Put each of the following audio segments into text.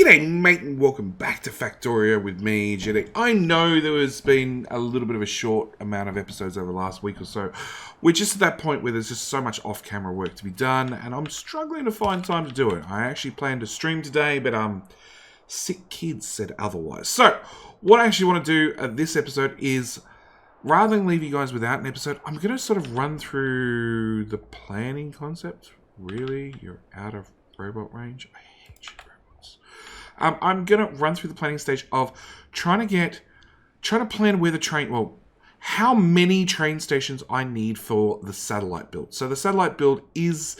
G'day mate and welcome back to Factorio with me, G'day. I know there has been a little bit of a short amount of episodes over the last week or so. We're just at that point where there's just so much off-camera work to be done and I'm struggling to find time to do it. I actually planned to stream today, but sick kids said otherwise. So, what I actually want to do this episode is, rather than leave you guys without an episode, I'm going to sort of run through the planning concept. Really? You're out of robot range? I hate you, robots. I'm going to run through the planning stage of trying to plan where the train, well, how many train stations I need for the satellite build. So the satellite build is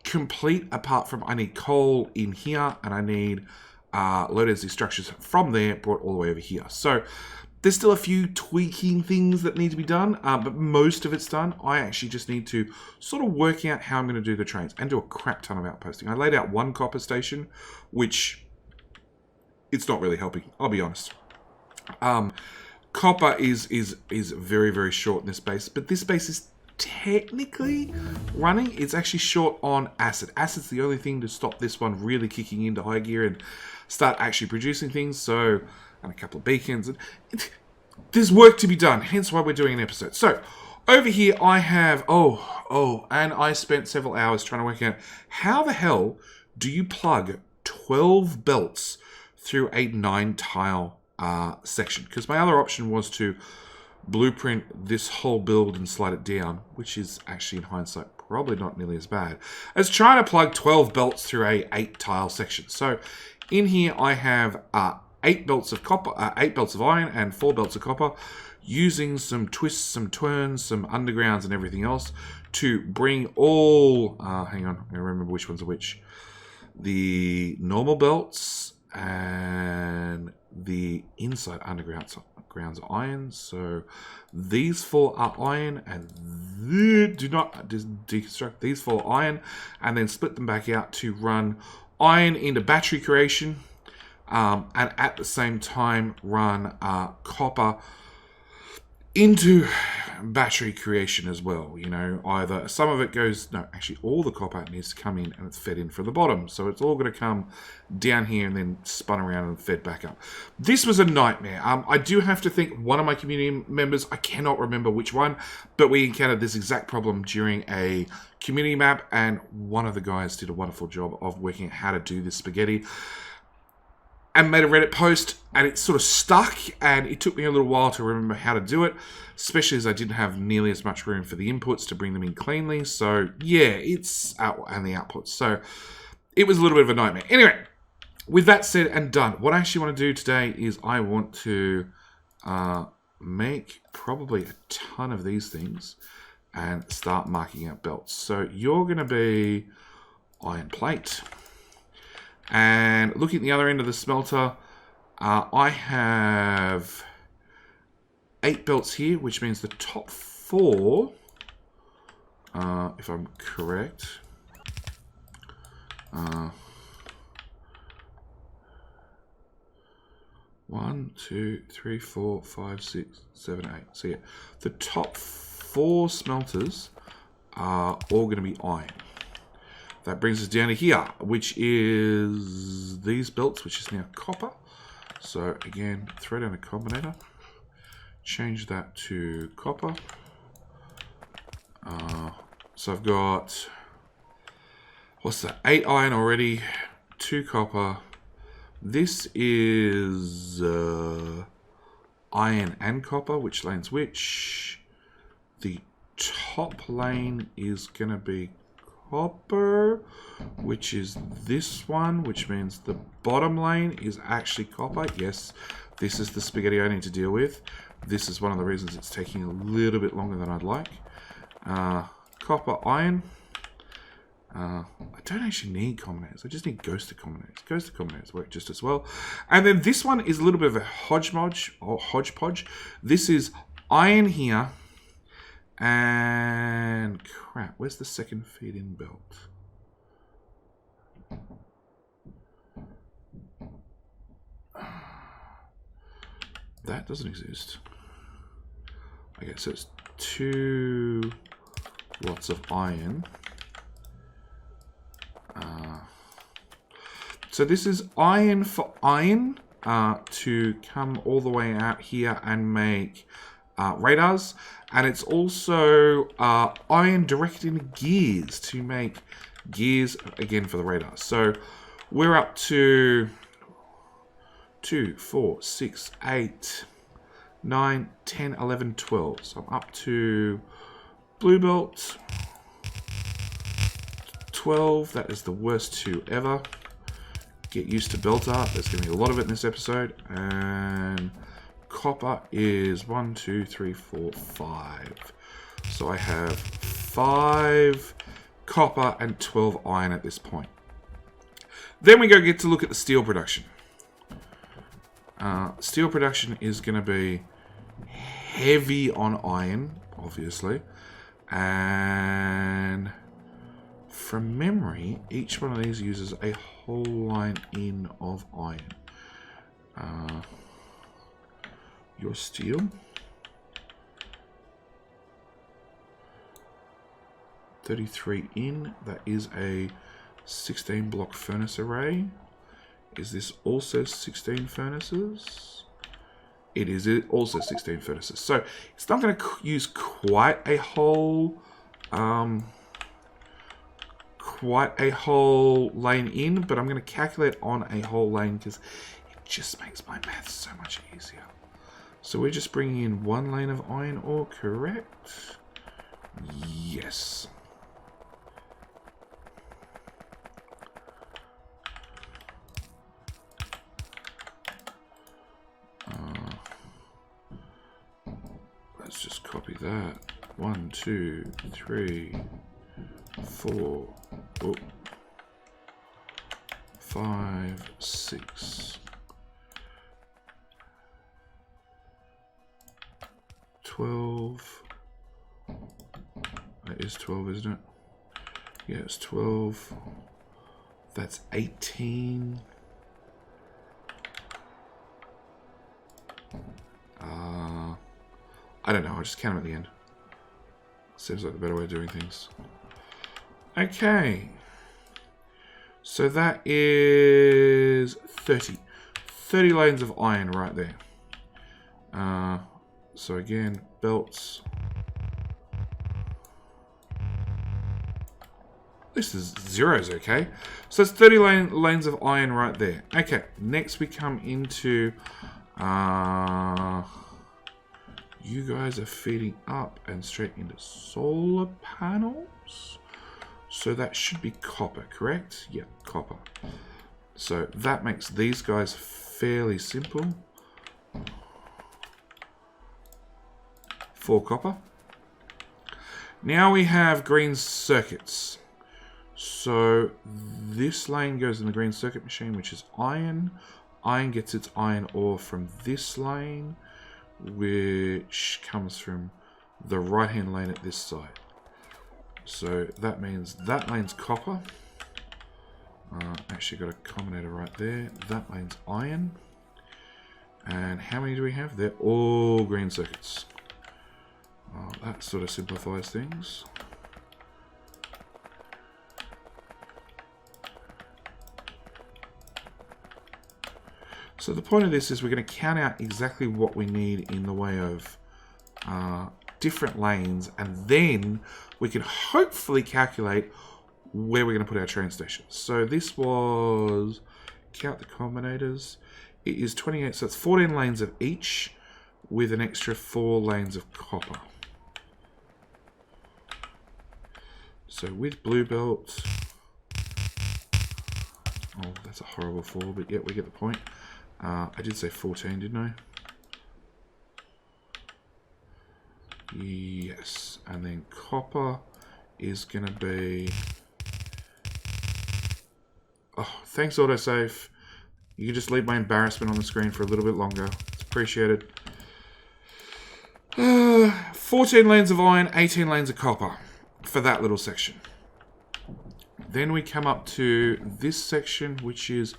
complete apart from I need coal in here and I need low density structures from there brought all the way over here. So there's still a few tweaking things that need to be done, but most of it's done. I actually just need to sort of work out how I'm going to do the trains and do a crap ton of outposting. I laid out one copper station, which it's not really helping, I'll be honest. Copper is very, very short in this base, but this base is technically running. It's actually short on acid. Acid's the only thing to stop this one really kicking into high gear and start actually producing things. So, and a couple of beacons. And there's work to be done, hence why we're doing an episode. So, over here I have, and I spent several hours trying to work out how the hell do you plug 12 belts through a 9-tile section? Because my other option was to blueprint this whole build and slide it down, which is actually in hindsight probably not nearly as bad as trying to plug 12 belts through a 8-tile section. So in here I have 8 belts of copper, 8 belts of iron and 4 belts of copper, using some twists, some turns, some undergrounds and everything else to bring all, hang on, I remember which ones are which, the normal belts and the inside undergrounds are iron. So these 4 are iron, and do not deconstruct. These 4 iron, and then split them back out to run iron into battery creation, and at the same time run copper into battery creation as well. You know, either some of it goes, no, actually all the copper needs to come in and it's fed in from the bottom. So it's all going to come down here and then spun around and fed back up. This was a nightmare. I do have to thank one of my community members, I cannot remember which one, but we encountered this exact problem during a community map and one of the guys did a wonderful job of working out how to do this spaghetti and made a Reddit post, and it sort of stuck, and it took me a little while to remember how to do it, especially as I didn't have nearly as much room for the inputs to bring them in cleanly. So yeah, it's out and the outputs. So it was a little bit of a nightmare. Anyway, with that said and done, what I actually want to do today is I want to make probably a ton of these things and start marking out belts. So you're going to be iron plate. And looking at the other end of the smelter, I have 8 belts here, which means the top 4, if I'm correct, 1, 2, 3, 4, 5, 6, 7, 8. So yeah, the top 4 smelters are all going to be iron. That brings us down to here, which is these belts, which is now copper. So again, throw down a combinator, change that to copper. So I've got, what's that, 8 iron already, 2 copper. This is iron and copper, which lane's which? The top lane is going to be copper, which is this one, which means the bottom lane is actually copper. Yes, this is the spaghetti I need to deal with. This is one of the reasons it's taking a little bit longer than I'd like. Copper, iron. I don't actually need combinators. I just need ghost combinators. Ghost combinators work just as well. And then this one is a little bit of a hodgepodge. This is iron here. And crap, where's the second feed-in belt? That doesn't exist. Okay, so it's 2 lots of iron. So this is iron for iron to come all the way out here and make radars. And it's also iron directed into gears to make gears, again, for the radars. So we're up to 2, 4, 6, 8, 9, 10, 11, 12. So I'm up to blue belt 12. That is the worst 2 ever. Get used to belt art. There's going to be a lot of it in this episode. And copper is 1, 2, 3, 4, 5. So I have 5 copper and 12 iron at this point. Then we get to look at the steel production. Steel production is going to be heavy on iron, obviously. And from memory, each one of these uses a whole line in of iron. Your steel. $33 in. That is a 16 block furnace array. Is this also 16 furnaces? It is also 16 furnaces. So it's not going to use quite a whole lane in, but I'm going to calculate on a whole lane because it just makes my math so much easier. So we're just bringing in 1 lane of iron ore, correct? Yes. Let's just copy that. 1, 2, 3, 4, 5, 6, 12. That is 12, isn't it? Yeah, it's 12. That's 18. I don't know, I'll just count them at the end. Seems like the better way of doing things. Okay. So that is 30. 30 lanes of iron right there. So again, belts. This is zeros, okay. So it's 30 lanes of iron right there. Okay, next we come into... you guys are feeding up and straight into solar panels. So that should be copper, correct? Yeah, copper. So that makes these guys fairly simple. 4 copper. Now we have green circuits. So this lane goes in the green circuit machine, which is iron. Iron gets its iron ore from this lane, which comes from the right hand lane at this side. So that means that lane's copper. Actually got a combinator right there. That lane's iron. And how many do we have? They're all green circuits. That sort of simplifies things. So the point of this is we're going to count out exactly what we need in the way of different lanes, and then we can hopefully calculate where we're going to put our train stations. So this was, count the combinators, it is 28, so it's 14 lanes of each with an extra 4 lanes of copper. So with blue belt, oh, that's a horrible 4, but yeah, we get the point. I did say 14, didn't I? Yes. And then copper is going to be... Oh, thanks, autosave. You can just leave my embarrassment on the screen for a little bit longer. It's appreciated. 14 lanes of iron, 18 lanes of copper for that little section. Then we come up to this section, which is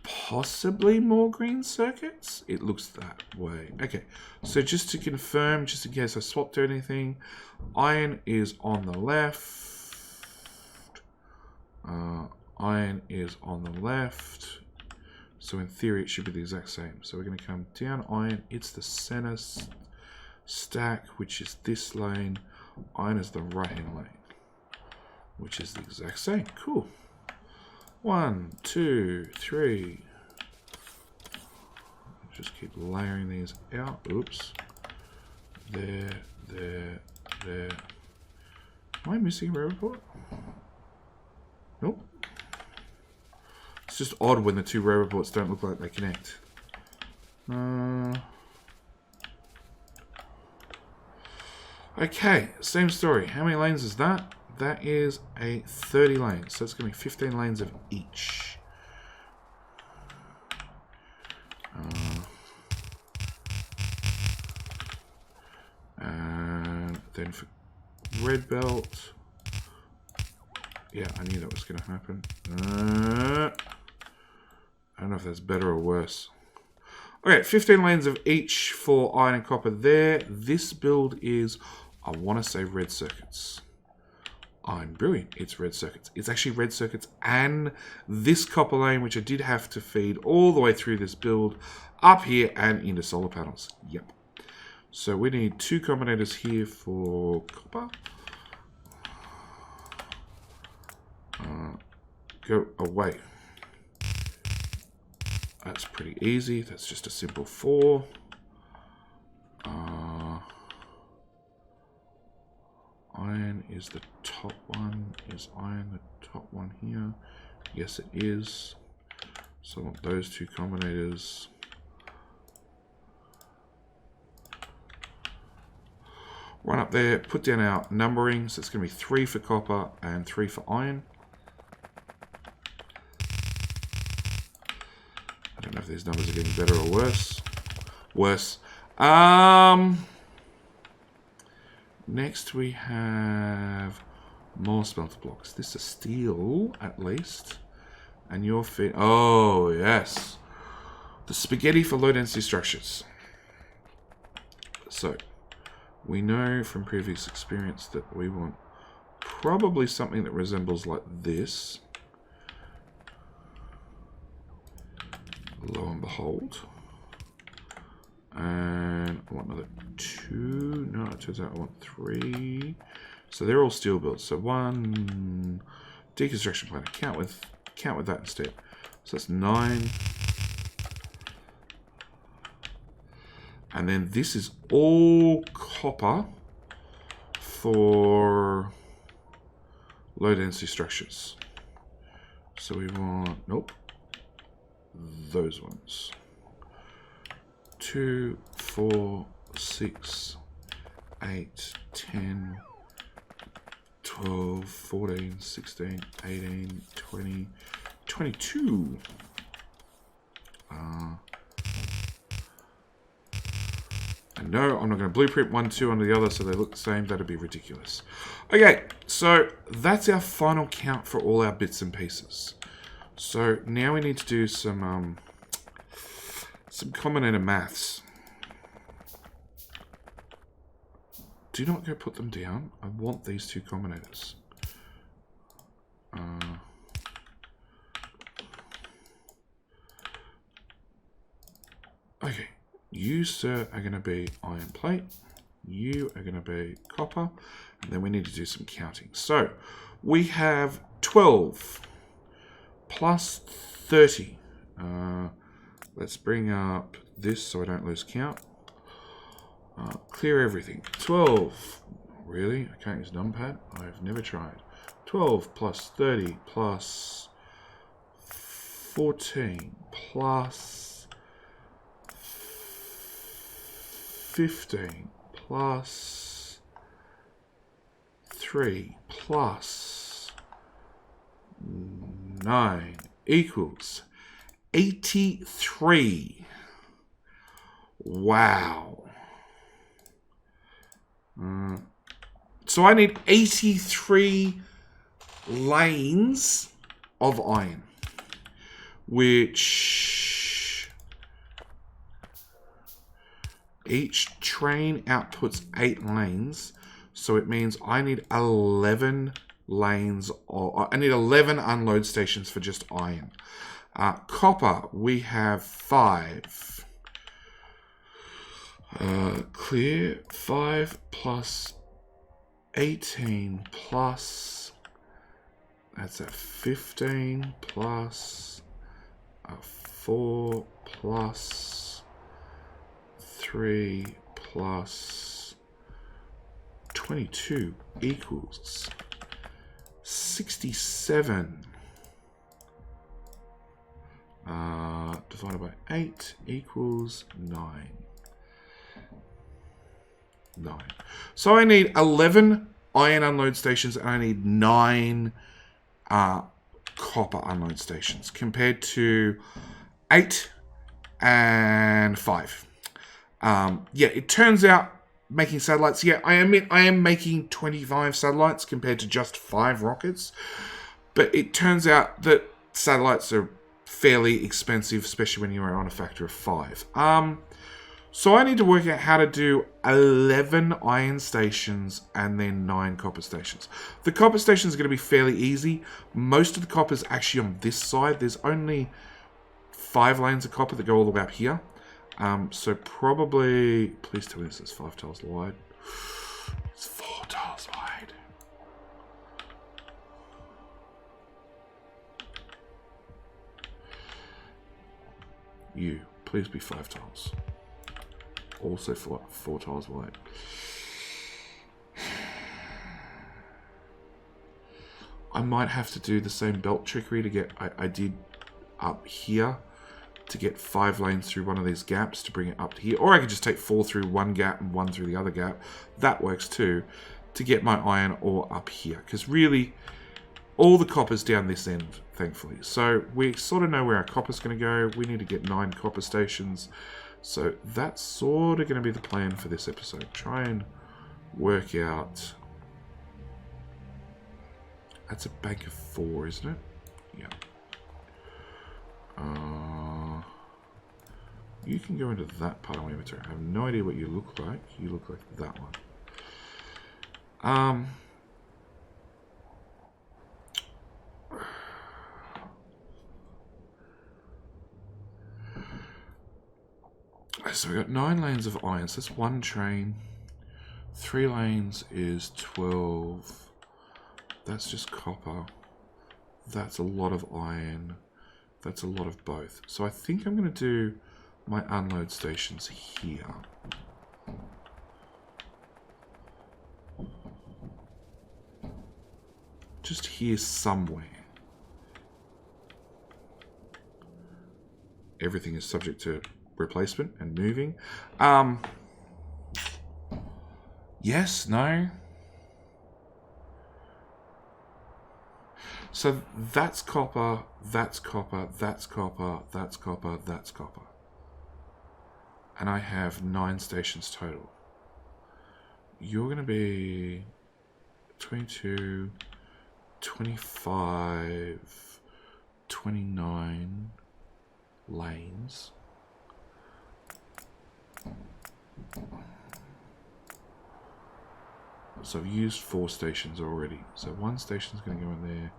possibly more green circuits. It looks that way. Okay, so just to confirm, just in case I swapped anything, iron is on the left. iron is on the left. So in theory, it should be the exact same. So we're going to come down iron. It's the center stack, which is this lane. Iron is the right-hand lane, which is the exact same. Cool. 1, 2, 3. Just keep layering these out. Oops. There, there, there. Am I missing a row report? Nope. It's just odd when the two row reports don't look like they connect. Okay, same story. How many lanes is that? That is a 30 lanes. So it's going to be 15 lanes of each. And then for red belt. Yeah, I knew that was going to happen. I don't know if that's better or worse. Okay, 15 lanes of each for iron and copper there. This build is, I want to say, red circuits. I'm brilliant. It's red circuits. It's actually red circuits and this copper lane, which I did have to feed all the way through this build up here and into solar panels. Yep. So we need 2 combinators here for copper. Go away. That's pretty easy. That's just a simple 4. Iron is the top one. Is iron the top one here? Yes, it is. So I want those 2 combinators. Run up there, put down our numbering. So it's going to be 3 for copper and 3 for iron. I don't know if these numbers are getting better or worse. Worse. Next we have more smelter blocks. This is steel, at least. And your fit. Oh, yes. The spaghetti for low density structures. So, we know from previous experience that we want probably something that resembles like this. Lo and behold. And I want another 2. No, it turns out I want 3. So they're all steel builds. So 1 deconstruction planer. Count with that instead. So that's 9. And then this is all copper for low density structures. So we want, nope, those ones. 2, 4, 6, 8, 10, 12, 14, 16, 18, 20, 22. And no, I'm not going to blueprint 1, 2 onto the other so they look the same. That'd be ridiculous. Okay, so that's our final count for all our bits and pieces. So now we need to do some combinator maths. Do not go put them down. I want these 2 combinators. Okay, you, sir, are going to be iron plate. You are going to be copper. And then we need to do some counting. So we have 12 plus 30. Let's bring up this so I don't lose count. Clear everything. 12. Really? I can't use numpad? I've never tried. 12 plus 30 plus 14 plus 15 plus 3 plus 9 equals 83. Wow. So I need 83 lanes of iron, which each train outputs 8 lanes. So it means I need 11 lanes. I need 11 unload stations for just iron. Copper, we have 5. Clear 5 plus 18 plus, that's a 15 plus 4 plus 3 plus 22 equals 67. Divided by 8 equals 9. 9. So I need 11 iron unload stations and I need 9 copper unload stations compared to 8 and 5. Yeah, it turns out making satellites, yeah, I admit I am making 25 satellites compared to just 5 rockets, but it turns out that satellites are fairly expensive, especially when you're on a factor of 5. So I need to work out how to do 11 iron stations and then 9 copper stations. The copper stations are going to be fairly easy. Most of the copper is actually on this side. There's only 5 lanes of copper that go all the way up here. So probably, please tell me this is 5 tiles wide. It's 4 tiles wide. You, please be 5 tiles. Also 4 tiles wide. I might have to do the same belt trickery to get, I did up here to get 5 lanes through one of these gaps to bring it up to here. Or I could just take 4 through one gap and 1 through the other gap. That works too, to get my iron ore up here. Because really, all the copper's down this end, thankfully. So we sort of know where our copper's going to go. We need to get 9 copper stations. So that's sort of going to be the plan for this episode. Try and work out... That's a bank of 4, isn't it? Yeah. You can go into that part of my inventory. I have no idea what you look like. You look like that one. So we've got 9 lanes of iron. So that's 1 train. 3 lanes is 12. That's just copper. That's a lot of iron. That's a lot of both. So I think I'm going to do my unload stations here. Just here somewhere. Everything is subject to replacement and moving. Yes, no. So that's copper, that's copper, that's copper, that's copper, that's copper. And I have 9 stations total. You're going to be 22, 25, 29 lanes. So I've used 4 stations already. So 1 station's going to go in there.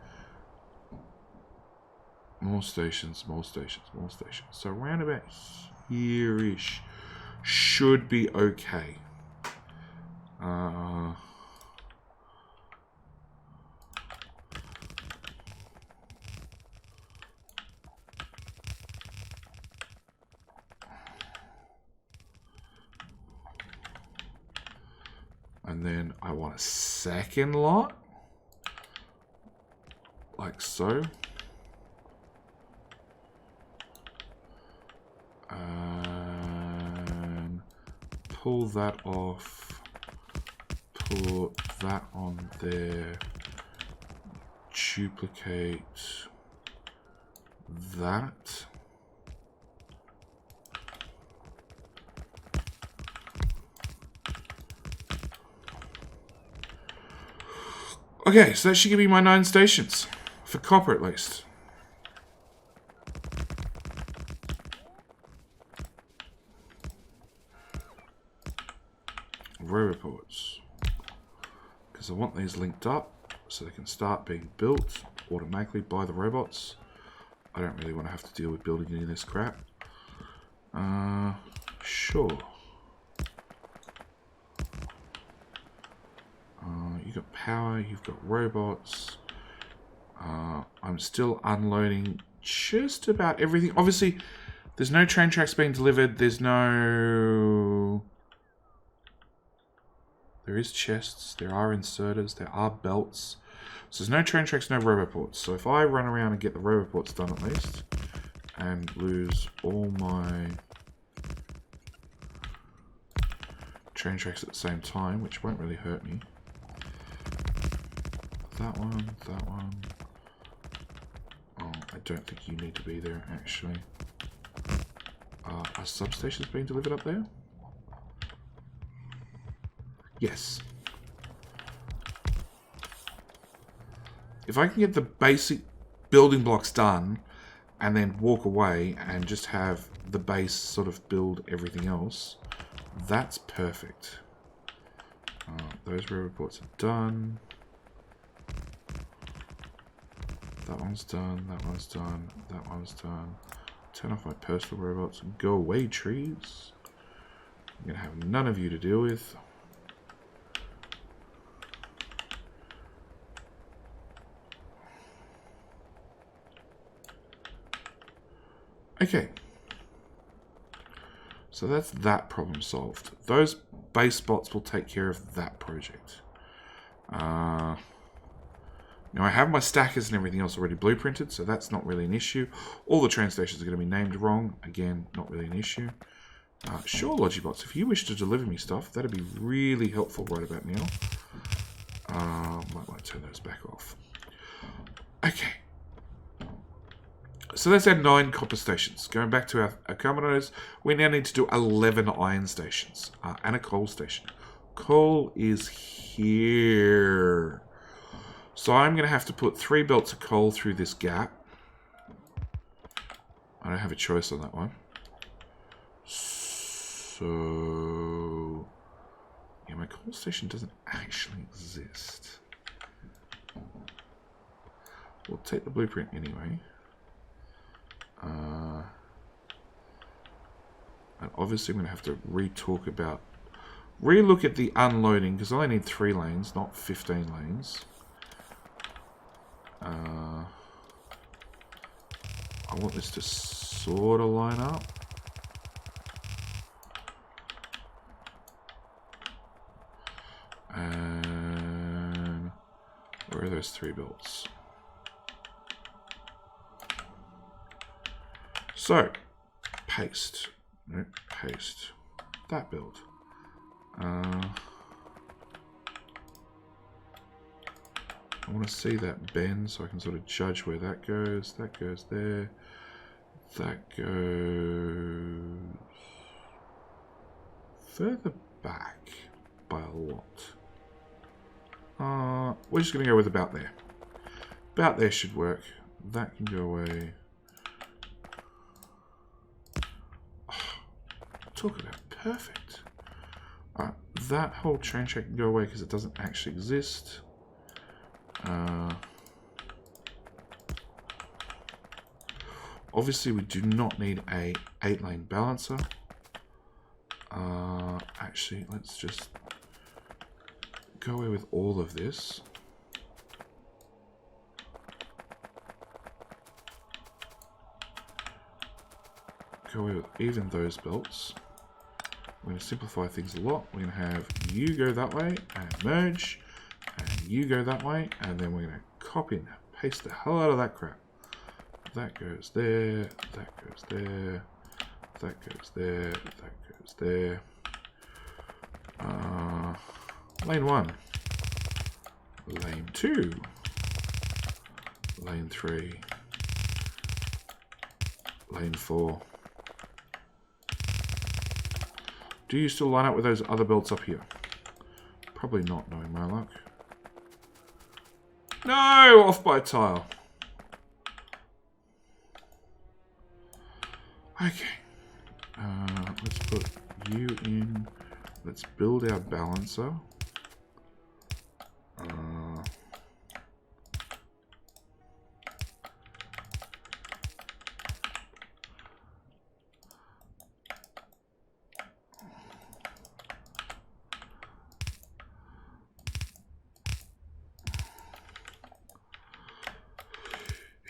More stations, more stations, more stations. So around about here-ish should be okay. And then I want a second lot, like so. And pull that off, put that on there, duplicate that. Okay, so that should give me my 9 stations, for copper at least. Row reports, because I want these linked up. so they can start being built automatically by the robots. I don't really want to have to deal with building any of this crap. Sure. You've got power, you've got robots. I'm still unloading just about everything. Obviously, there's no train tracks being delivered. There's no... There is chests, there are inserters, there are belts. So there's no train tracks, no roboports. So if I run around and get the roboports done at least, and lose all my train tracks at the same time, which won't really hurt me. That one, that one. Oh, I don't think you need to be there, actually. Are substations being delivered up there? Yes. If I can get the basic building blocks done and then walk away and just have the base sort of build everything else, that's perfect. Those reports are done. That one's done, that one's done, that one's done. Turn off my personal robots and go away, trees. I'm going to have none of you to deal with. Okay. So that's that problem solved. Those base bots will take care of that project. Now I have my stackers and everything else already blueprinted, so that's not really an issue. All the train stations are going to be named wrong. Again, not really an issue. Sure, Logibots, if you wish to deliver me stuff, that'd be really helpful right about now. Might turn those back off. Okay. So let's add 9 copper stations. Going back to our Commodores, we now need to do 11 iron stations and a coal station. Coal is here. So I'm going to have to put 3 belts of coal through this gap. I don't have a choice on that one. So... yeah, my coal station doesn't actually exist. We'll take the blueprint anyway. And obviously I'm going to have to relook at the unloading, because I only need 3 lanes, not 15 lanes. I want this to sort of line up. And where are those 3 belts? So, paste. Nope, paste. That build. I want to see that bend so I can sort of judge where that goes. That goes there. That goes further back by a lot. We're just going to go with about there. About there should work. That can go away. Talk about perfect. Alright, that whole train track can go away because it doesn't actually exist. Obviously we do not need a 8-lane balancer. Actually, let's just go away with all of this. Go away with even those belts. We're going to simplify things a lot. We're going to have you go that way and merge, and you go that way, and then we're going to copy and paste the hell out of that crap. That goes there, that goes there, that goes there, that goes there. Lane 1, lane 2, lane 3, lane 4. Do you still line up with those other belts up here? Probably not, knowing my luck. No! Off by a tile. Okay. Let's put you in. Let's build our balancer.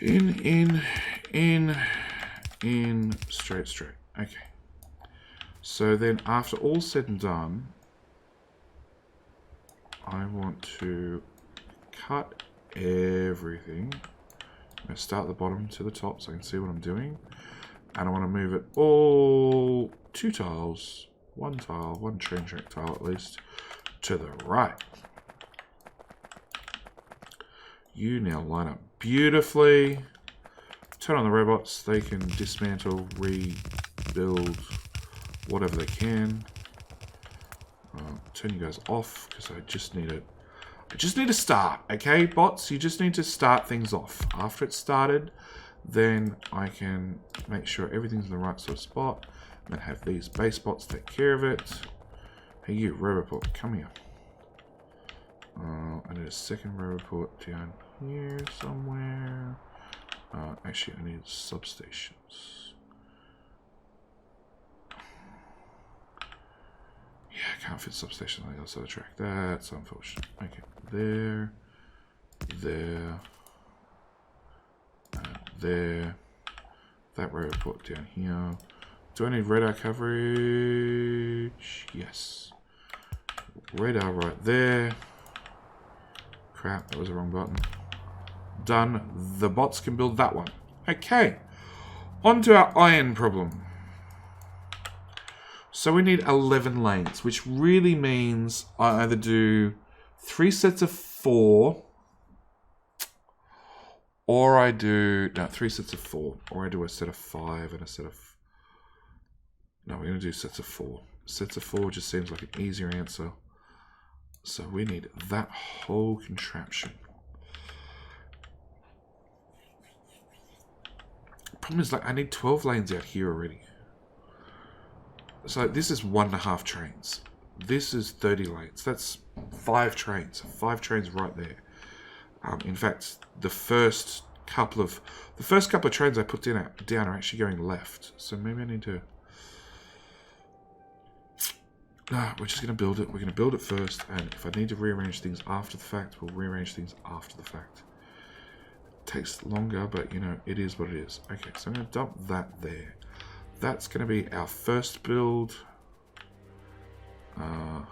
In, straight. Okay. So then after all said and done, I want to cut everything. I'm going to start at the bottom to the top so I can see what I'm doing. And I want to move it all 2 tiles, 1 tile, 1 train track tile at least, to the right. You now line up beautifully. Turn on the robots. They can dismantle, rebuild, whatever they can. Turn you guys off because I just need to start. Okay, bots, you just need to start things off. After it's started, then I can make sure everything's in the right sort of spot. And then have these base bots take care of it. Hey, you roboport, come here. I need a second roboport down here somewhere. Actually, I need substations. Yeah, I can't fit substations on the other side of the track. That's unfortunate. Okay, there. There. That roboport down here. Do I need radar coverage? Yes. Radar right there. Crap, that was the wrong button. Done. The bots can build that one. Okay. On to our iron problem. So we need 11 lanes, which really means I either do 3 sets of 4, or I do... No, 3 sets of 4. Or I do a set of 5 and a set of... No, we're going to do sets of 4. Sets of 4 just seems like an easier answer. So we need that whole contraption. Problem is, like, I need 12 lanes out here already. So this is 1.5 trains. This is 30 lanes. That's 5 trains. 5 trains right there. In fact, the first couple of trains I put down are actually going left. So maybe I need to... No, we're just going to build it. We're going to build it first, and if I need to rearrange things after the fact, we'll rearrange things after the fact. It takes longer, but, you know, it is what it is. Okay, so I'm going to dump that there. That's going to be our first build. I'm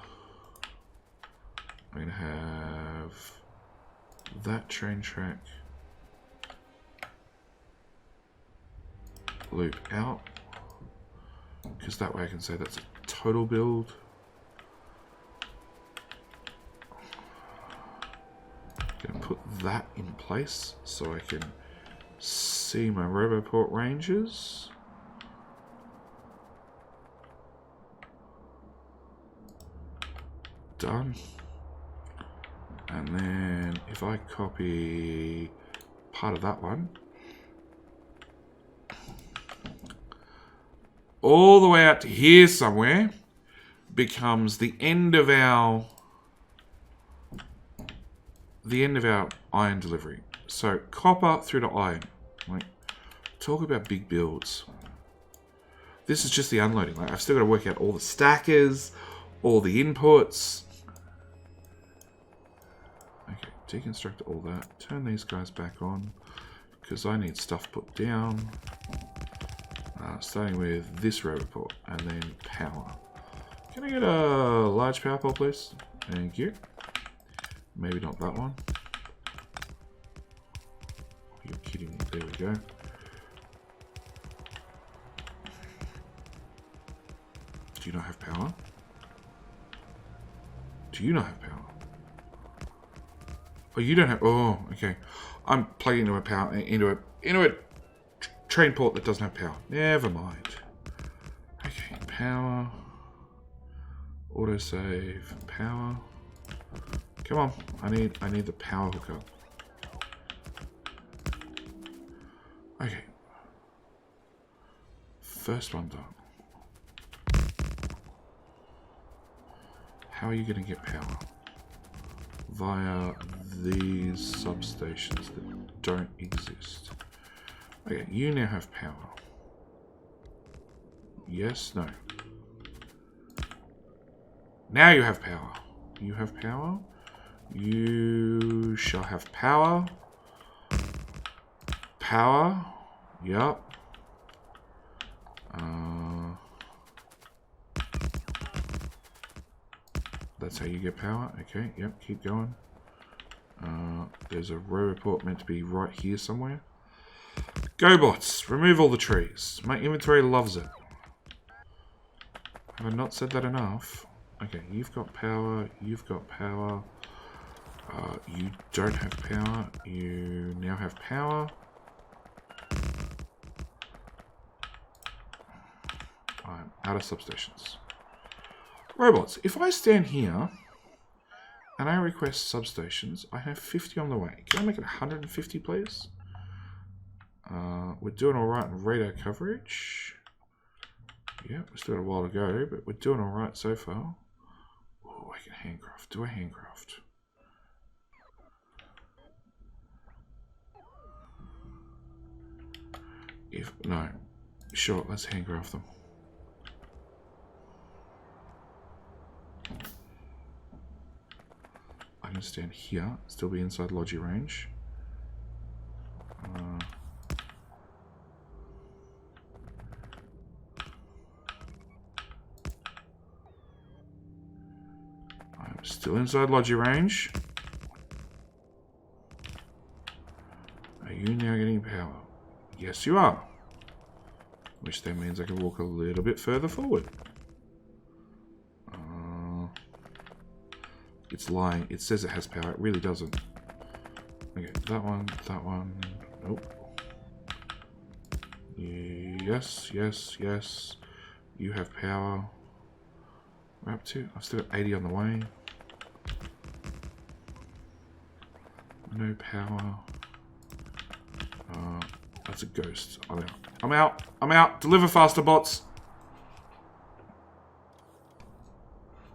going to have that train track loop out, because that way I can say that's a total build. Going to put that in place so I can see my roboport ranges. Done. And then if I copy part of that one all the way out to here somewhere, becomes the end of our iron delivery. So copper through to iron. Like, talk about big builds. This is just the unloading. Like, I've still got to work out all the stackers, all the inputs. Okay, deconstruct all that. Turn these guys back on because I need stuff put down. Starting with this roboport and then power. Can I get a large power pole, please? Thank you. Maybe not that one. You're kidding me. There we go. Do you not have power? Do you not have power? Oh, you don't have... Oh, okay. I'm plugging into a power... into a train port that doesn't have power. Never mind. Okay, power. Autosave. Power. Come on. I need the power hookup. Okay. First one done. How are you going to get power? Via these substations that don't exist. Okay, you now have power. Yes, no. Now you have power. You have power. You shall have power. power. Yep. That's how you get power. Okay, yep, keep going. There's a row report meant to be right here somewhere. Go bots, remove all the trees. My inventory loves it. Have I not said that enough? Okay, you've got power, you've got power. You don't have power, you now have power. I'm out of substations. Robots, if I stand here and I request substations, I have 50 on the way. Can I make it 150, please? We're doing alright in radar coverage. Yeah, we've still got a while to go, but we're doing alright so far. Oh, I can handcraft. Do I handcraft? No. Sure, let's handcraft them. I can stand here, still be inside logi range. I'm still inside logi range. Are you now getting power? Yes, you are. Which then means I can walk a little bit further forward. It's lying. It says it has power. It really doesn't. Okay, that one, that one. Nope. Yes, yes, yes. You have power. We're up to. I've still got 80 on the way. No power. That's a ghost. I'm out. I'm out. I'm out. Deliver faster, bots.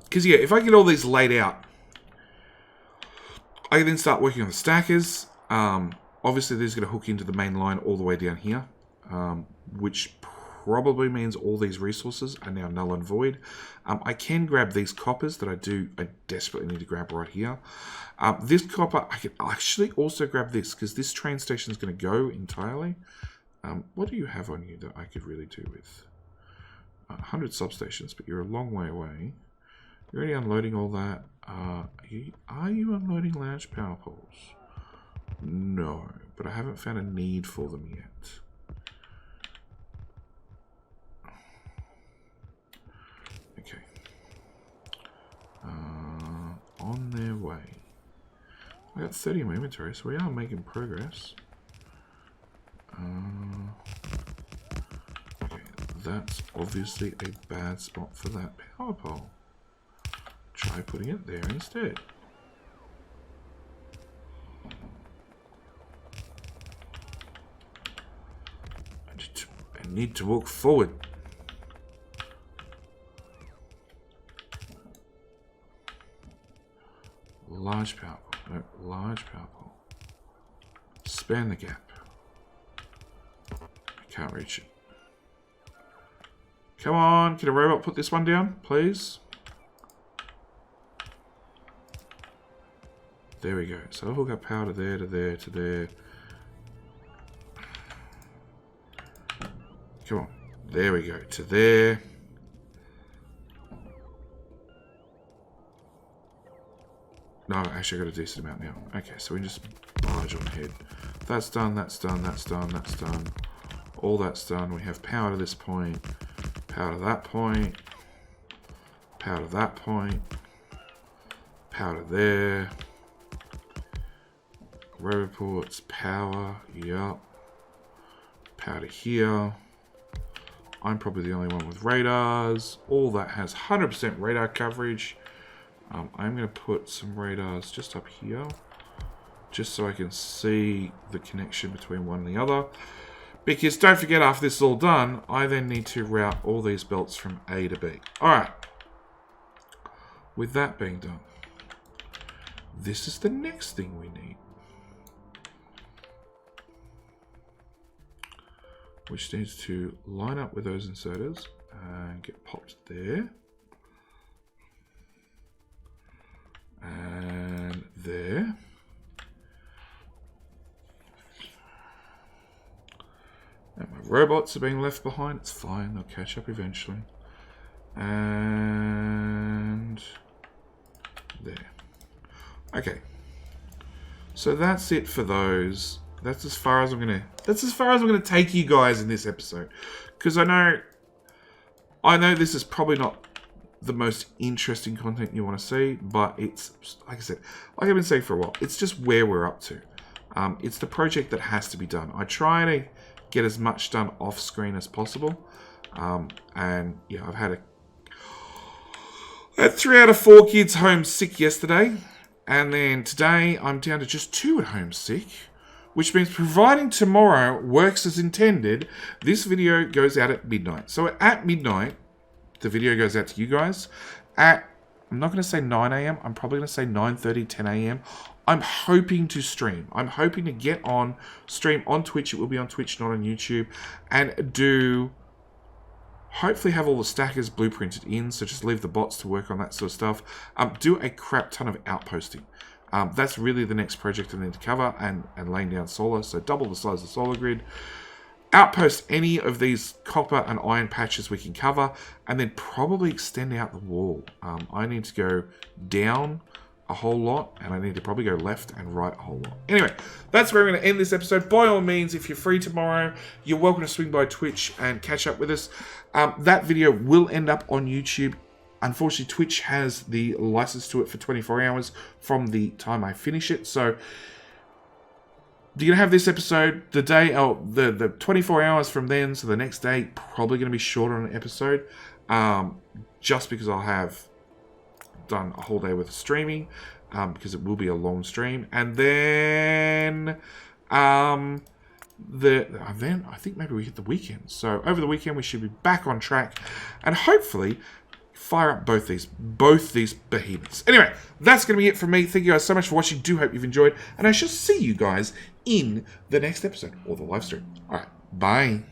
Because, yeah, if I get all these laid out, I can then start working on the stackers. Obviously, these are going to hook into the main line all the way down here, which probably means all these resources are now null and void. I can grab these coppers that I desperately need to grab right here. This copper, I can actually also grab this because this train station is going to go entirely. What do you have on you that I could really do with? 100 substations, but you're a long way away. You're already unloading all that. Are you unloading large power poles? No, but I haven't found a need for them yet. Okay. On their way. I got 30 in my inventory, so we are making progress. Okay, that's obviously a bad spot for that power pole. Try putting it there instead. I need to walk forward. Large power pole. No, large power pole. Span the gap. I can't reach it. Come on, can a robot put this one down, please? There we go. So I'll hook up power to there, to there, to there. Come on. There we go. To there. No, actually I got a decent amount now. Okay, so we can just barge on ahead. That's done, that's done, that's done, that's done. All that's done. We have power to this point. Power to that point. Power to that point. Power to there. Row reports, power, yup. Power to here. I'm probably the only one with radars. All that has 100% radar coverage. I'm going to put some radars just up here, just so I can see the connection between one and the other. Because don't forget, after this is all done, I then need to route all these belts from A to B. Alright. With that being done, this is the next thing we need. Which needs to line up with those inserters and get popped there. And there. robots are being left behind. It's fine. They'll catch up eventually. And there. Okay. So that's it for those. That's as far as I'm gonna take you guys in this episode. Because I know this is probably not the most interesting content you want to see, but it's, like I said, like I've been saying for a while, it's just where we're up to. It's the project that has to be done. I try to get as much done off screen as possible. And yeah, I had 3 out of 4 kids home sick yesterday. And then today I'm down to just 2 at home sick. Which means providing tomorrow works as intended, this video goes out at midnight. So at midnight, the video goes out to you guys. I'm not going to say 9 a.m. I'm probably going to say 9:30, 10 a.m. I'm hoping to stream. I'm hoping to get on, stream on Twitch. It will be on Twitch, not on YouTube. And hopefully have all the stackers blueprinted in. So just leave the bots to work on that sort of stuff. Do a crap ton of outposting. That's really the next project I need to cover, and laying down solar, so double the size of the solar grid. Outpost any of these copper and iron patches we can cover, and then probably extend out the wall. I need to go down a whole lot, and I need to probably go left and right a whole lot. Anyway, that's where we're going to end this episode. By all means, if you're free tomorrow, you're welcome to swing by Twitch and catch up with us. That video will end up on YouTube. Unfortunately, Twitch has the license to it for 24 hours from the time I finish it. So you're going to have this episode the day, the 24 hours from then. So the next day, probably going to be shorter on an episode. Just because I'll have done a whole day worth of streaming. Because it will be a long stream. And then I think maybe we hit the weekend. So over the weekend, we should be back on track. And hopefully fire up both these behemoths. Anyway, that's going to be it from me. Thank you guys so much for watching. Do hope you've enjoyed. And I shall see you guys in the next episode or the live stream. All right. Bye.